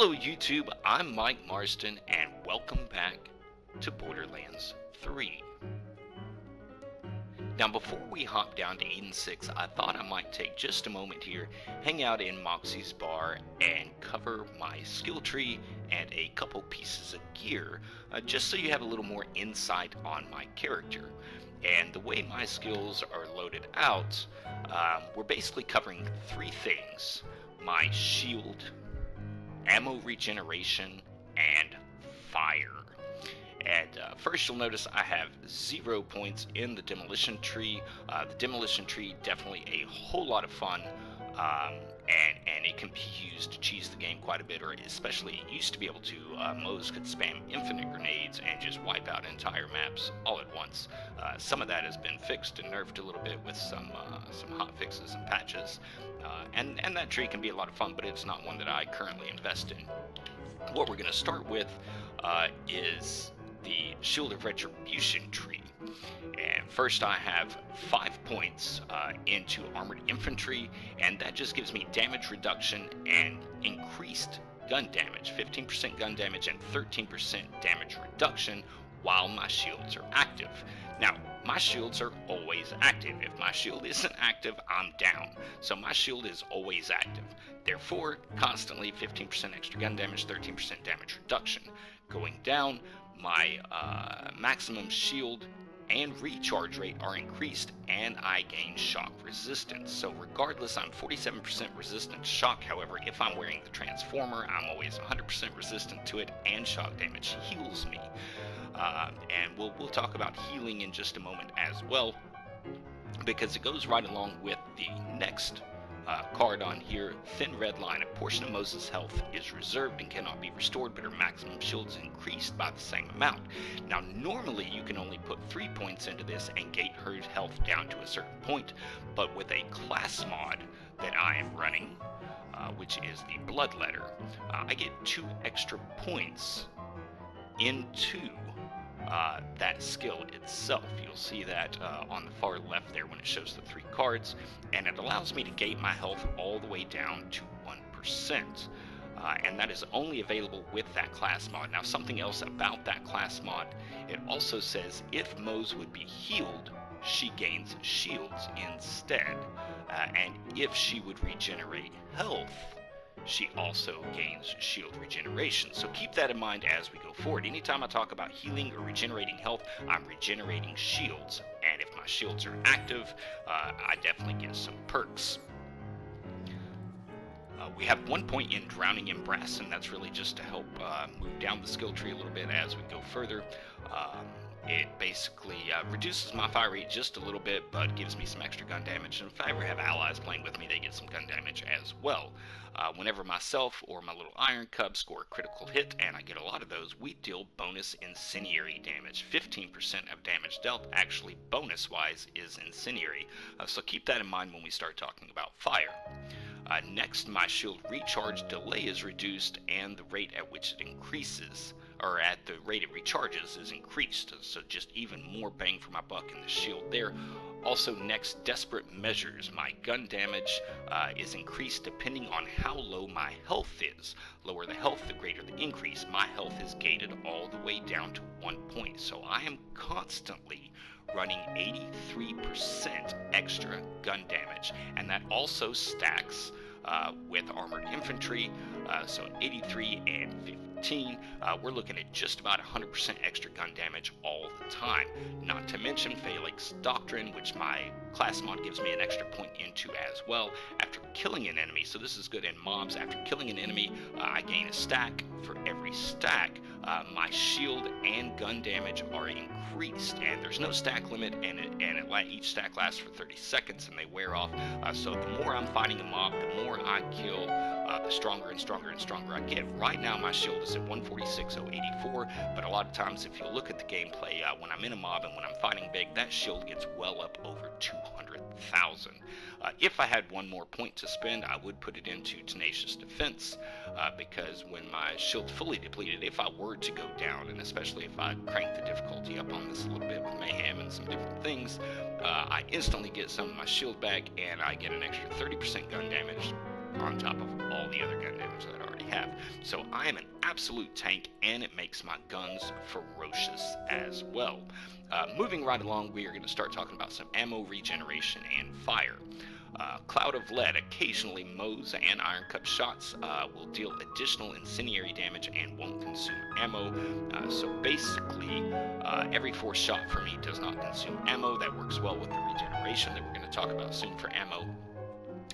Hello YouTube, I'm Mike Marston and welcome back to Borderlands 3. Now before we hop down to Eden 6, I thought I might take just a moment here, hang out in Moxie's bar and cover my skill tree and a couple pieces of gear, just so you have a little more insight on my character. And the way my skills are loaded out, we're basically covering three things: my shield, ammo regeneration, and fire. And first you'll notice I have 0 points in the demolition tree. The demolition tree, definitely a whole lot of fun, and it can be used to cheese the game quite a bit, or especially it used to be able to. Moze could spam infinite grenades and just wipe out entire maps all at once. Some of that has been fixed and nerfed a little bit with some hot fixes and patches, and that tree can be a lot of fun, but it's not one that I currently invest in. What we're going to start with is the Shield of Retribution tree. And first I have 5 points into Armored Infantry, and that just gives me damage reduction and increased gun damage, 15% gun damage and 13% damage reduction while my shields are active. Now, my shields are always active. If my shield isn't active, I'm down. So my shield is always active. Therefore, constantly 15% extra gun damage, 13% damage reduction. Going down, my maximum shield and recharge rate are increased, and I gain shock resistance. So regardless, I'm 47% resistant to shock. However, if I'm wearing the transformer, I'm always 100% resistant to it, and shock damage heals me. And we'll talk about healing in just a moment as well, because it goes right along with the next card on here. Thin red line: a portion of Moze's health is reserved and cannot be restored, but her maximum shield is increased by the same amount. Now normally you can only put 3 points into this and gate her health down to a certain point, but with a class mod that I am running, which is the Bloodletter, I get 2 extra points into that skill itself. You'll see that on the far left there when it shows the 3 cards, and it allows me to gate my health all the way down to 1%, and that is only available with that class mod. Now something else about that class mod, it also says if Moze would be healed, she gains shields instead, and if she would regenerate health, she also gains shield regeneration. So keep that in mind as we go forward. Anytime I talk about healing or regenerating health, I'm regenerating shields, and if my shields are active, I definitely get some perks. We have 1 point in Drowning in Brass, and that's really just to help move down the skill tree a little bit as we go further. It basically reduces my fire rate just a little bit, but gives me some extra gun damage. And if I ever have allies playing with me, they get some gun damage as well. Whenever myself or my little Iron Cub score a critical hit, and I get a lot of those, we deal bonus incendiary damage. 15% of damage dealt, actually bonus-wise, is incendiary. So keep that in mind when we start talking about fire. Next, my shield recharge delay is reduced, and the rate at which it increases, or at the rate it recharges, is increased. So just even more bang for my buck in the shield there. Also, next, Desperate Measures. My gun damage is increased depending on how low my health is. Lower the health, the greater the increase. My health is gated all the way down to 1 point. So I am constantly running 83% extra gun damage, and that also stacks with Armored Infantry. So 83 and 15, we're looking at just about 100% extra gun damage all the time. Not to mention Phalanx Doctrine, which my class mod gives me an extra point into as well after killing an enemy. So this is good in mobs. After killing an enemy, I gain a stack. For every stack, my shield and gun damage are increased, and there's no stack limit, and each stack lasts for 30 seconds and they wear off. So the more I'm fighting a mob, the more I kill, the stronger and stronger and stronger I get. Right now my shield is at 146,084, but a lot of times if you look at the gameplay, when I'm in a mob and when I'm fighting big, that shield gets well up over 200,000. If I had 1 more point to spend, I would put it into Tenacious Defense, because when my shield's fully depleted, if I were to go down, and especially if I crank the difficulty up on this a little bit with Mayhem and some different things, I instantly get some of my shield back, and I get an extra 30% gun damage on top of all the other gun damage that I already have. So I am an absolute tank, and it makes my guns ferocious as well. Moving right along, we are going to start talking about some ammo regeneration and fire. Cloud of Lead. Occasionally, Moze and Iron Cup shots will deal additional incendiary damage and won't consume ammo. So basically, every 4th shot for me does not consume ammo. That works well with the regeneration that we're going to talk about soon for ammo.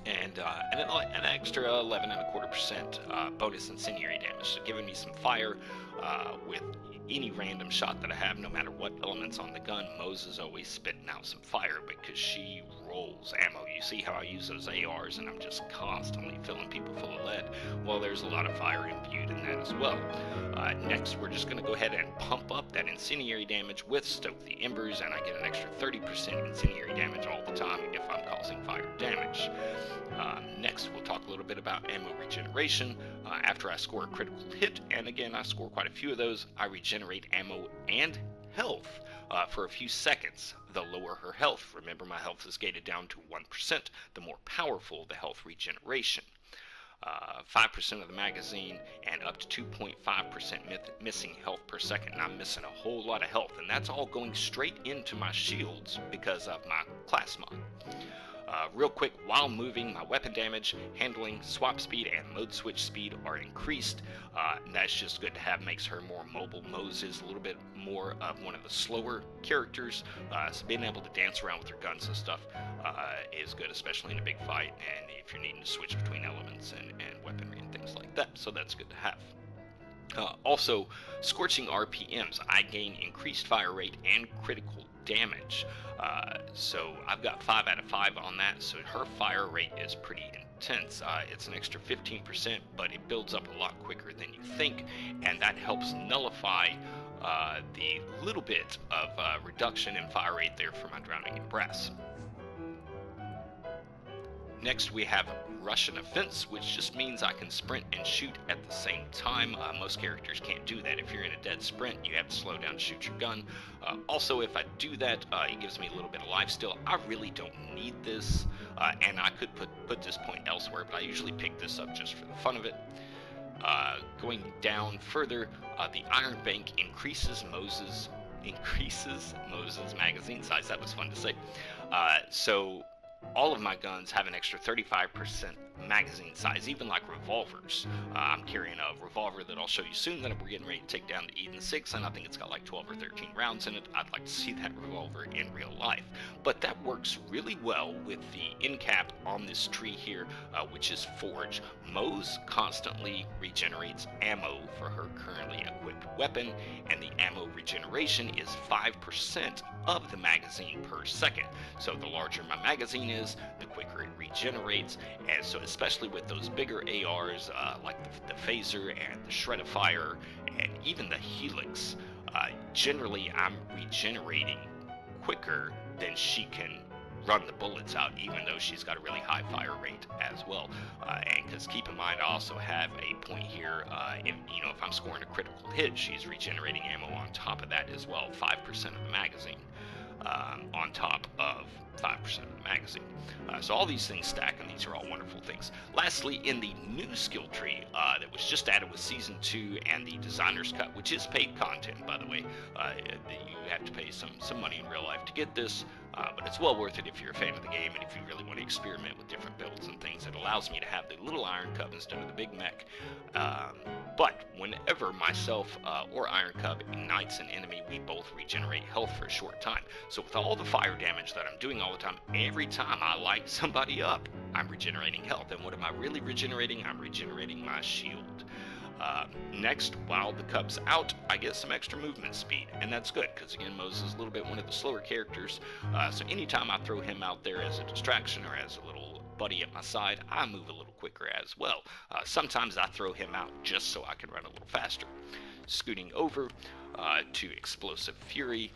And an extra 11.25% bonus incendiary damage, so giving me some fire with any random shot that I have, no matter what elements on the gun. Moze is always spitting out some fire because she rolls ammo. You see how I use those ARs and I'm just constantly filling people full of lead? Well, there's a lot of fire imbued in that as well. Next, we're just going to go ahead and pump up that incendiary damage with Stoke the Embers, and I get an extra 30% incendiary damage all the time if I'm causing fire damage. Next, we'll talk a little bit about ammo regeneration. After I score a critical hit, and again, I score quite a few of those, I regenerate ammo and health for a few seconds. The lower her health, remember my health is gated down to 1%, the more powerful the health regeneration. 5% of the magazine and up to 2.5% missing health per second, and I'm missing a whole lot of health, and that's all going straight into my shields because of my class mod. Real quick, while moving, my weapon damage, handling, swap speed, and mode switch speed are increased. And that's just good to have, makes her more mobile. Moze is a little bit more of one of the slower characters, so being able to dance around with her guns and stuff is good, especially in a big fight, and if you're needing to switch between elements and weaponry and things like that, so that's good to have. Also, Scorching RPMs. I gain increased fire rate and critical damage. So I've got 5 out of 5 on that, so her fire rate is pretty intense. It's an extra 15%, but it builds up a lot quicker than you think, and that helps nullify the little bit of reduction in fire rate there for my Drowning in Brass. Next, we have Russian Offense, which just means I can sprint and shoot at the same time. Most characters can't do that. If you're in a dead sprint, you have to slow down to shoot your gun. Also, if I do that, it gives me a little bit of life steal. I really don't need this, and I could put this point elsewhere, but I usually pick this up just for the fun of it. Going down further, the Iron Bank increases Moze's magazine size. That was fun to say. So all of my guns have an extra 35% magazine size, even like revolvers. I'm carrying a revolver that I'll show you soon that we're getting ready to take down to Eden 6, and I think it's got like 12 or 13 rounds in it. I'd like to see that revolver in real life. But that works really well with the end cap on this tree here, which is Forge. Moze constantly regenerates ammo for her currently equipped weapon, and the ammo regeneration is 5% of the magazine per second. So the larger my magazine is, the quicker it regenerates, and so especially with those bigger ARs like the Phaser and the Shred of Fire and even the Helix, generally I'm regenerating quicker than she can run the bullets out, even though she's got a really high fire rate as well. And because keep in mind, I also have a point here, if I'm scoring a critical hit, she's regenerating ammo on top of that as well, 5% of the magazine. On top of 5% of the magazine. So all these things stack, and these are all wonderful things. Lastly, in the new skill tree that was just added with Season 2 and the Designer's Cut, which is paid content, by the way, you have to pay some money in real life to get this, but it's well worth it if you're a fan of the game and if you really want to experiment with different builds and things. It allows me to have the little Iron Cub instead of the big mech. But whenever myself or Iron Cub ignites an enemy, we both regenerate health for a short time. So with all the fire damage that I'm doing all the time, every time I light somebody up, I'm regenerating health. And what am I really regenerating? I'm regenerating my shield. Next, while the Cub's out, I get some extra movement speed, and that's good, because again, Moze is a little bit one of the slower characters, so anytime I throw him out there as a distraction or as a little buddy at my side, I move a little quicker as well. Sometimes I throw him out just so I can run a little faster. Scooting over to Explosive Fury,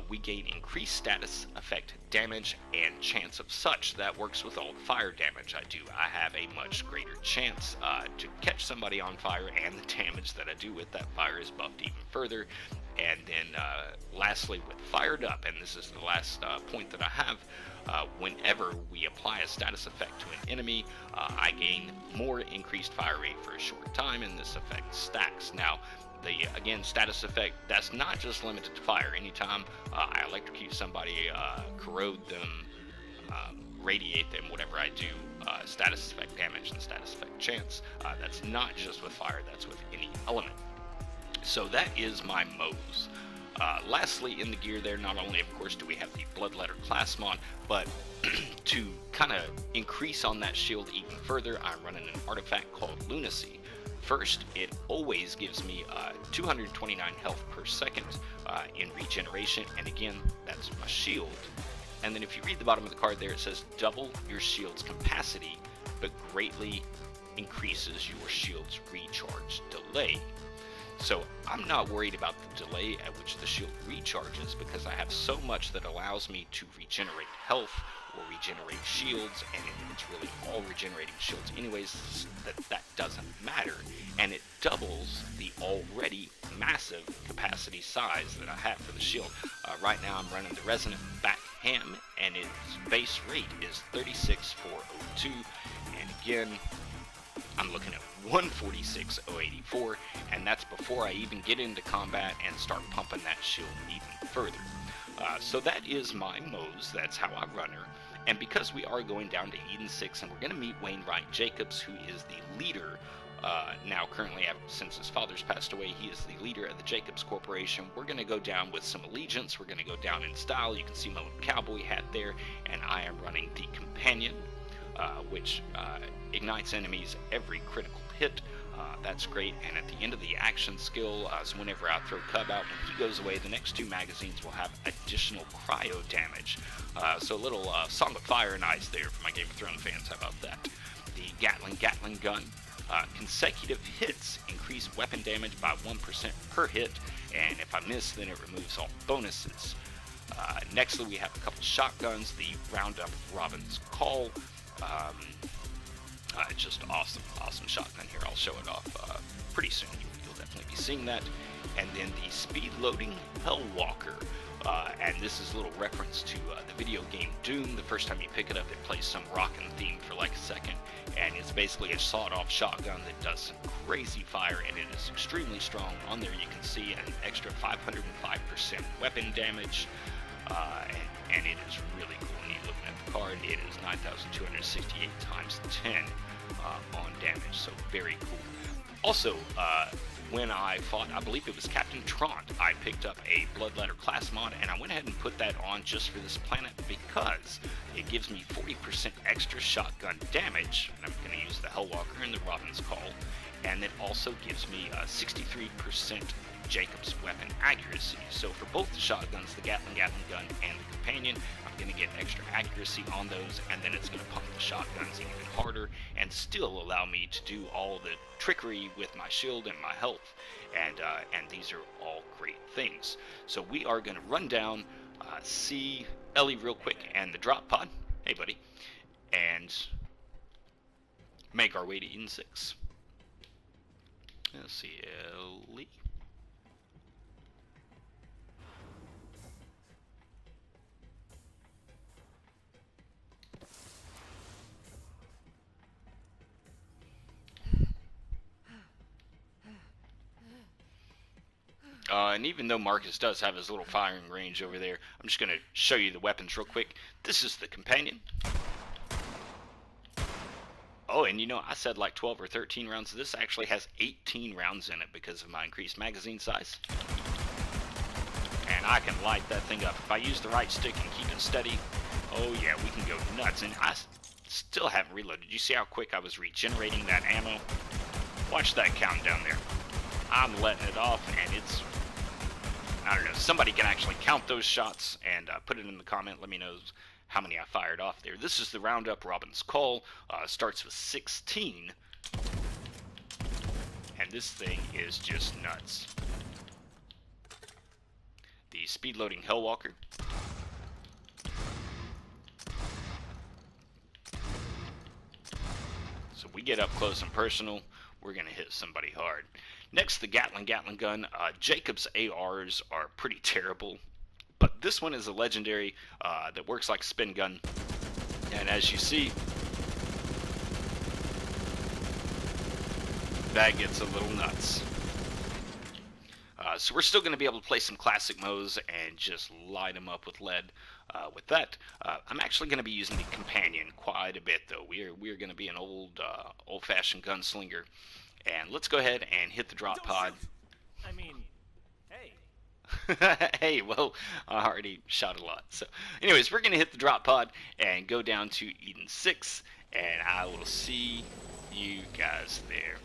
we gain increased status, effect, damage, and chance of such. That works with all the fire damage I do. I have a much greater chance to catch somebody on fire, and the damage that I do with that fire is buffed even further. And then lastly, with Fired Up, and this is the last point that I have, Whenever we apply a status effect to an enemy, I gain more increased fire rate for a short time, and this effect stacks. Now, the, again, status effect, that's not just limited to fire. Anytime I electrocute somebody, corrode them, radiate them, whatever I do, status effect damage and status effect chance, that's not just with fire, that's with any element. So that is my Moze. Lastly, in the gear there, not only, of course, do we have the Bloodletter class mod, but to kind of increase on that shield even further, I'm running an artifact called Lunacy. First, it always gives me 229 health per second in regeneration, and again, that's my shield. And then if you read the bottom of the card there, it says double your shield's capacity, but greatly increases your shield's recharge delay. So I'm not worried about the delay at which the shield recharges, because I have so much that allows me to regenerate health or regenerate shields, and it's really all regenerating shields anyways, that doesn't matter. And it doubles the already massive capacity size that I have for the shield. Right now I'm running the Resonant Back Ham, and its base rate is 36,402, and again, I'm looking at 146,084, and that's before I even get into combat and start pumping that shield even further. So that is my Moze, that's how I run her. And because we are going down to Eden 6, and we're going to meet Wainwright Jakobs, who is the leader, now currently, since his father's passed away, he is the leader of the Jakobs Corporation. We're going to go down with some allegiance, we're going to go down in style. You can see my little cowboy hat there, and I am running the Companion, which ignites enemies every critical hit. That's great, and at the end of the action skill, so whenever I throw Cub out, when he goes away, the next two magazines will have additional cryo damage. So a little Song of Fire and Ice there for my Game of Thrones fans, how about that? The Gatling gun, consecutive hits increase weapon damage by 1% per hit, and if I miss, then it removes all bonuses. Nextly, we have a couple shotguns, the Roundup Robin's Call, just awesome shotgun here. I'll show it off pretty soon. You'll definitely be seeing that. And then the Speed Loading Hellwalker, and this is a little reference to the video game Doom. The first time you pick it up, it plays some rockin' theme for like a second, and it's basically a sawed-off shotgun that does some crazy fire, and it is extremely strong. On there you can see an extra 505% weapon damage, and it is really cool. When you look at the card, it is 9,268 times 10 on damage, so very cool. Also, when I fought, I believe it was Captain Trant, I picked up a Bloodletter class mod, and I went ahead and put that on just for this planet because it gives me 40% extra shotgun damage, and I'm going to use the Hellwalker and the Robin's Call, and it also gives me 63% Jakobs weapon accuracy. So for both the shotguns, the Gatling gun and the Companion, I'm going to get extra accuracy on those, and then it's going to pump the shotguns even harder and still allow me to do all the trickery with my shield and my health, and these are all great things. So we are going to run down, see Ellie real quick and the drop pod, hey buddy, and make our way to Eden 6. Let's see, Ellie. And even though Marcus does have his little firing range over there, I'm just going to show you the weapons real quick. This is the Companion. Oh, and you know, I said like 12 or 13 rounds. This actually has 18 rounds in it because of my increased magazine size. And I can light that thing up. If I use the right stick and keep it steady, oh yeah, we can go nuts. And I still haven't reloaded. You see how quick I was regenerating that ammo? Watch that countdown there. I'm letting it off, and it's, I don't know, somebody can actually count those shots and put it in the comment. Let me know how many I fired off there. This is the Roundup Robin's Call. Starts with 16. And this thing is just nuts. The Speed Loading Hellwalker. So we get up close and personal, we're going to hit somebody hard. Next, the Gatling gun. Jakobs ARs are pretty terrible. But this one is a legendary that works like a spin gun. And as you see, that gets a little nuts. So we're still going to be able to play some classic Moze and just light them up with lead. With that, I'm actually going to be using the companion quite a bit, though. We're going to be an old-fashioned gunslinger. And let's go ahead and hit the drop pod. I mean, hey. Hey, well, I already shot a lot. So, anyways, we're going to hit the drop pod and go down to Eden 6, and I will see you guys there.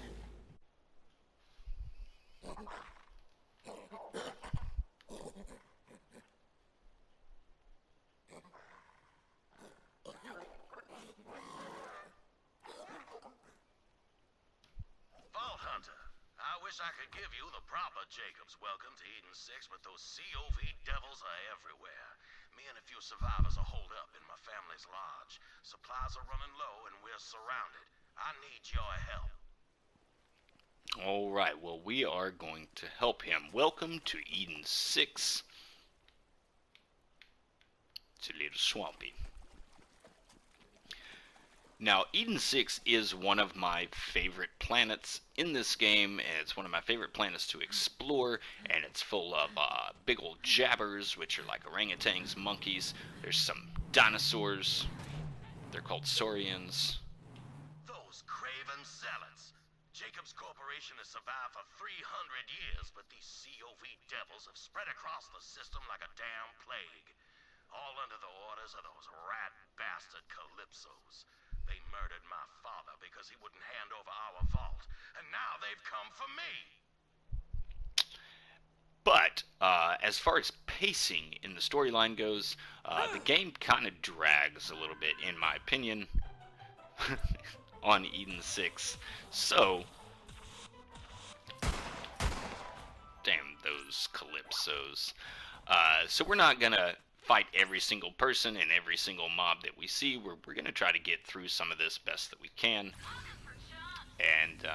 I wish I could give you the proper Jakobs welcome to Eden 6, but those COV devils are everywhere. Me and a few survivors are holed up in my family's lodge. Supplies are running low and we're surrounded. I need your help. Alright, well, we are going to help him. Welcome to Eden 6. It's a little swampy. Now, Eden 6 is one of my favorite planets in this game. It's one of my favorite planets to explore, and it's full of big old jabbers, which are like orangutans, monkeys. There's some dinosaurs. They're called saurians. Those craven zealots. Jakobs Corporation has survived for 300 years, but these COV devils have spread across the system like a damn plague. All under the orders of those rat bastard Calypsos. They murdered my father because he wouldn't hand over our vault, and now they've come for me. But as far as pacing in the storyline goes, the game kind of drags a little bit, in my opinion, on Eden 6. So, damn those Calypsos. So we're not gonna fight every single person and every single mob that we see. We're going to try to get through some of this best that we can. And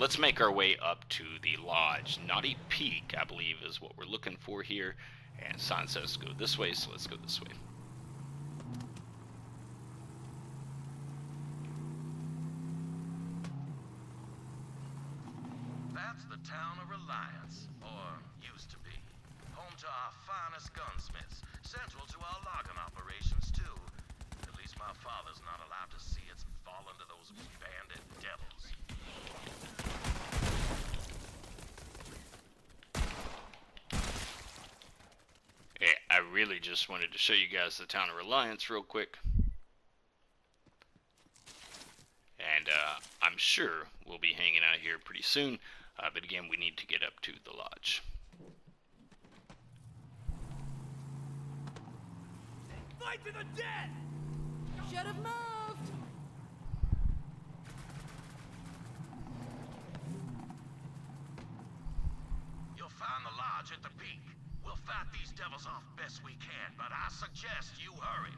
let's make our way up to the lodge. Naughty Peak, I believe, is what we're looking for here. And sign says go this way, so let's go this way. That's the town of Reliance, or used to be. Home to our finest gunsmiths, central to our logging operations, too. At least my father's not allowed to see it's fallen to those bandit devils. Yeah, I really just wanted to show you guys the town of Reliance real quick. And I'm sure we'll be hanging out here pretty soon. But again, we need to get up to the lodge. Fight to the death! Should have moved! You'll find the lodge at the peak. We'll fight these devils off best we can, but I suggest you hurry.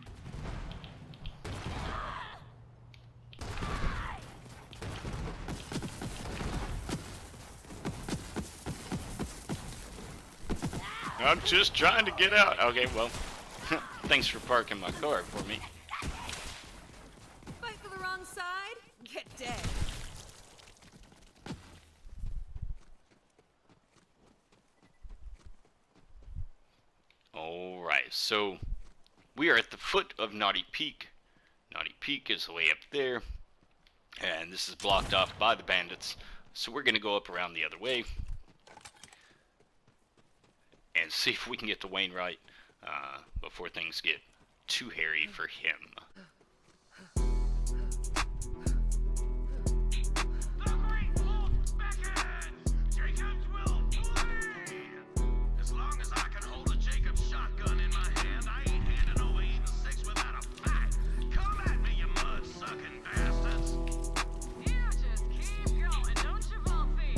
I'm just trying to get out. Okay, well, thanks for parking my car for me. Fight for the wrong side? Get dead. Alright, so we are at the foot of Naughty Peak. Naughty Peak is way up there, and this is blocked off by the bandits. So we're going to go up around the other way and see if we can get to Wainwright before things get too hairy for him. As long as I can hold a Jakobs shotgun in my hand, I ain't handing over Eden 6 without a fight. Come at me, you mud-sucking bastards. You just keep going, don't you, Volthy?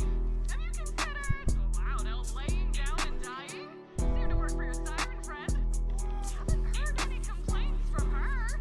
Have you considered go out out laying down and dying? Seem to work for your siren friend. Haven't heard any complaints from her.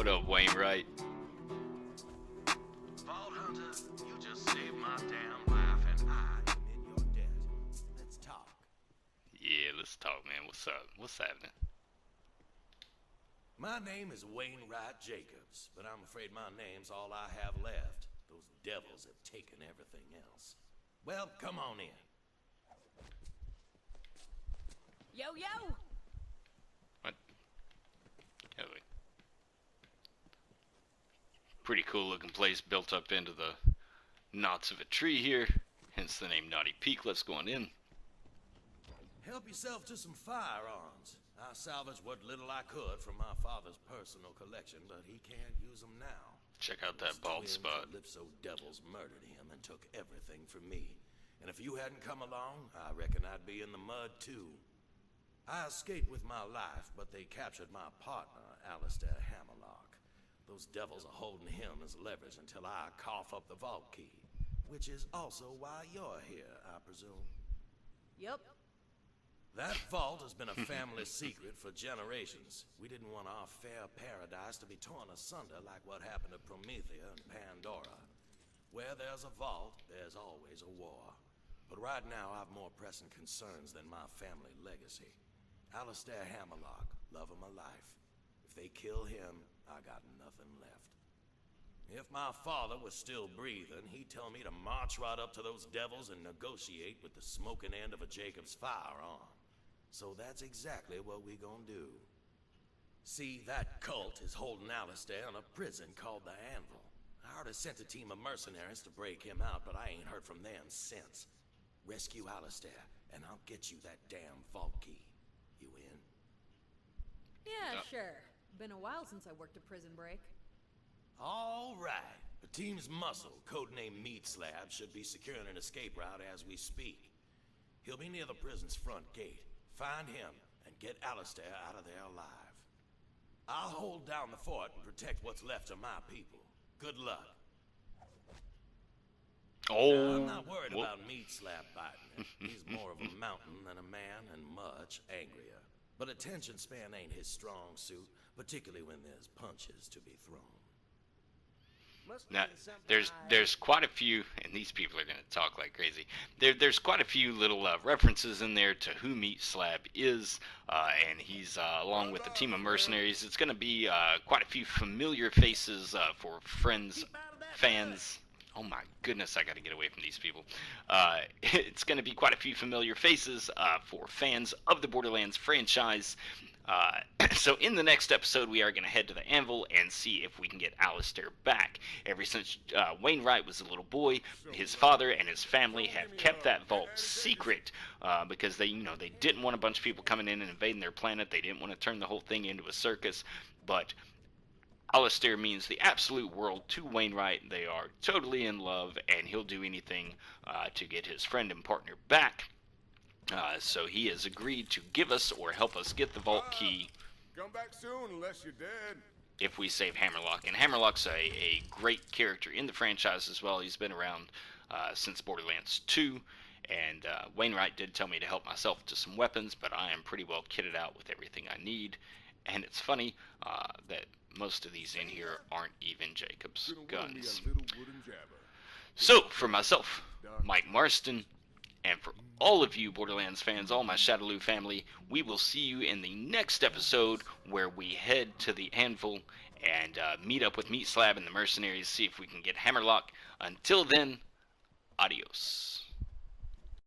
What up, Wainwright? Vault Hunter, you just saved my damn life and I am in your debt. Let's talk. Yeah, let's talk, man. What's up? What's happening? My name is Wainwright Jakobs, but I'm afraid my name's all I have left. Those devils have taken everything else. Well, come on in. Yo, yo! What? Oh, wait. Pretty cool looking place built up into the knots of a tree here. Hence the name Naughty Peak. Let's go on in. Help yourself to some firearms. I salvaged what little I could from my father's personal collection, but he can't use them now. Check out that bald spot. Calypso devils murdered him and took everything from me. And if you hadn't come along, I reckon I'd be in the mud too. I escaped with my life, but they captured my partner, Alistair Hammerlock. Those devils are holding him as leverage until I cough up the vault key, which is also why you're here, I presume. Yup. That vault has been a family secret for generations. We didn't want our fair paradise to be torn asunder like what happened to Promethea and Pandora. Where there's a vault, there's always a war. But right now, I've more pressing concerns than my family legacy. Alistair Hammerlock, love of my life. If they kill him, I got nothing left. If my father was still breathing, he'd tell me to march right up to those devils and negotiate with the smoking end of a Jakobs firearm. So that's exactly what we gonna do. See, that cult is holding Alistair in a prison called the Anvil. I already sent a team of mercenaries to break him out, but I ain't heard from them since. Rescue Alistair, and I'll get you that damn vault key. You in? Yeah, sure. Been a while since I worked a prison break. All right. The team's muscle, codenamed Meat Slab, should be securing an escape route as we speak. He'll be near the prison's front gate. Find him and get Alistair out of there alive. I'll hold down the fort and protect what's left of my people. Good luck. Oh, I'm not worried about Meat Slab biting him. He's more of a mountain than a man and much angrier. But attention span ain't his strong suit, particularly when there's punches to be thrown. Now, there's quite a few, and these people are going to talk like crazy. There's quite a few little references in there to who Meat Slab is, and he's along with the team of mercenaries. It's going to be quite a few familiar faces for friends, fans. Oh my goodness, I got to get away from these people. It's going to be quite a few familiar faces for fans of the Borderlands franchise. So in the next episode, we are going to head to the Anvil and see if we can get Alistair back. Ever since Wainwright was a little boy, his father and his family have kept that vault secret because they didn't want a bunch of people coming in and invading their planet. They didn't want to turn the whole thing into a circus. But Alistair means the absolute world to Wainwright. They are totally in love, and he'll do anything to get his friend and partner back. So he has agreed to give us or help us get the vault key. Come back soon unless you're dead. If we save Hammerlock. And Hammerlock's a great character in the franchise as well. He's been around since Borderlands 2. And Wainwright did tell me to help myself to some weapons, but I am pretty well kitted out with everything I need. And it's funny that most of these in here aren't even Jakobs guns. So, for myself, Mike Marston, and for all of you Borderlands fans, all my Shadowloo family, we will see you in the next episode where we head to the Anvil and meet up with Meat Slab and the mercenaries, see if we can get Hammerlock. Until then, adios.